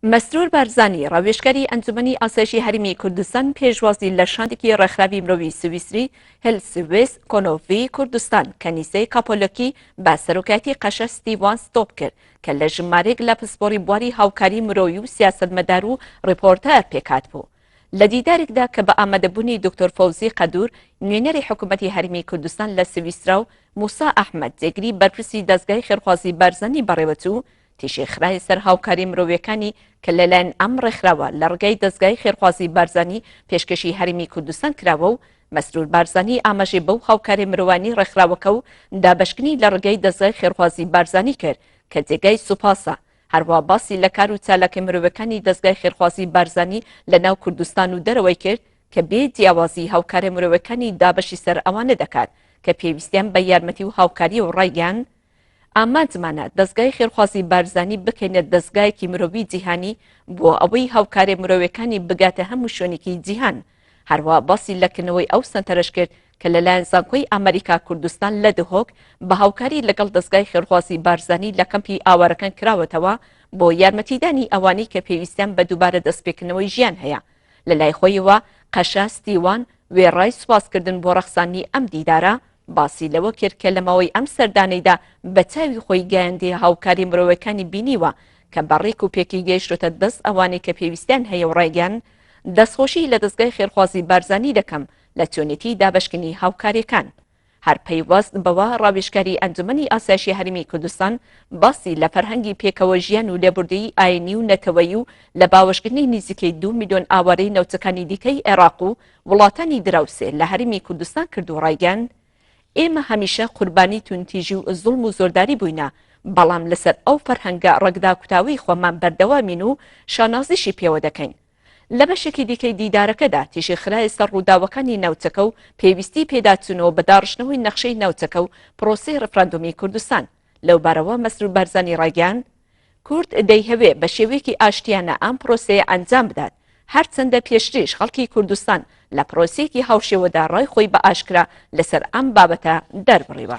مەسرور بارزانی ڕاوێژگەری ئەنجومەنی ئاسایشی هەرمی کوردستان پێشوازی لە شاندێکی ڕێکخراوی مرۆڤی سویسری هێلسینکی کۆنۆڤی کوردستان کەنیسەی کاپۆلۆکی بە سەرۆکایەتی قەشە ستیڤان ستۆپ کرد کە لە ژمارەیەک لە پسپۆڕی بواری هاوکاری مرۆیی و سیاسەتمەدار و ڕیپۆرتەر پێکات بوو. لە دیدارێکدا کە بە ئامادەبوونی دکتۆر فەوزی قەدور نوێنەری حکوومەتی هەرمی کوردستان لە سویسرا و موسا ئەحمەد جێگری بەرپرسی دەستگای خێرخوازی بارزانی بەڕێوەچوو تیشەخرای سەر هاوکاری مرۆڤیەکانی کە لەلایەن ئەم ڕێکخراوە لە ڕگەی دەستگای خێرخوازی بارزانی پێشکەشی هەرمی کوردستان کراوە و مەسرور بارزانی ئاماژەی بەو هاوکاری مرۆڤانی ڕێکخراوەکە و دابەشکنی لە ڕگەی دەستگای خێرخوازی بارزانی کرد کە جێگای سوپاسە. هەروە باسی لە کار و چالاکی مرۆڤەکانی دەستگای خێرخوازی بارزانی لە ناو کوردستان و دەرەوەی کرد کە بێ جیاوازی هاوکاری مرۆڤەکانی دابەشی سەر ئەوانە دەکات کە پێویستیان بە یارمەتی و هاوکاری و ڕایگەیان ئامانجمانە دەستگای خێرخوازی بارزانی بکەینە دەستگایەکی مرۆڤی جیهانی بۆ ئەوەی هاوکاری مرۆڤەکانی بگاتە هەموو شوێنێکی جیهان. هەروە باسی لەکردنەوەی ئەو سەنتەرش کرد کە لەلایەن زانکۆی ئەمریکا کوردستان لە دهۆک بە هاوکاری لەگەڵ دەستگای خێرخوازی بارزانی لە کەمپی ئاوارەکان کراوەتەوە بۆ یارمەتیدانی ئەوانەی کە پێویستیان بە دووبارە دەستپێکردنەوەی ژیان هەیە. لە لای خۆیەوە قەشە ستیوان وێڕای سوپاسکردن بۆ ڕەخسانی ئەم دیدارە باسی لەوە کرد کە لە ماوەی ئەم سەردانەیدا بە چاوی خۆی گەیاندی هاوکاری مرۆڤەکانی بینیوە کە بەڕێک و پێکی گەیشتۆتە دەست ئەوانەی کە پێویستیان هەیە و ڕایگەیان دەستخۆشی لە دەستگای خێرخوازی بارزانی دەکەم لە چۆنێتی دابەشکنی هاوکاریەکان. هەر پەیوەست بەوە ڕاوێژگەری ئەنجومەنی ئاسایشی هەرمی کوردستان باسی لە فەرهەنگی پێکەوە ژیان و لێبوردەیی ئاینی و نەتەوەیی و لە باوەشکردنی نزیکەی 2 میلیۆن ئاوارەی نەوچەکانی دیکەی عێراق و وڵاتانی دراوسێ لە هەرمی کوردستان کرد و ڕایگەیان ئێمە هەمیشە قوربانی تونتیژی و زوڵم و زۆرداری بووینە، بەڵام لەسەر ئەو فەرهەنگە ڕەگدا کوتاوی خۆمان بەردەوامین و شانازیشی پێوە دەکەین. لە بەشێکی دیکەی دیدارەکەدا تیشەخرای سەر ڕووداوەکانی ناوچەکە و پێویستی پێداچوونەوە بە داڕشتنەوەی نەخشەی ناوچەکە و پرۆسەی ڕفراندۆمی کوردستان. لەو بارەوە مەسرور بارزانی ڕایگەیان کورد دەیهەوێ بە شێوەیەکی ئاشتیانە ئەم پرۆسەیە ئەنجام بدات، هەرچەندە پێشتریش خەڵکی کوردستان لە پرۆسەیەکی هاوشێوەدا ڕای خۆی بە ئاشکرا لەسەر ئەم بابەتە دەربڕیوە.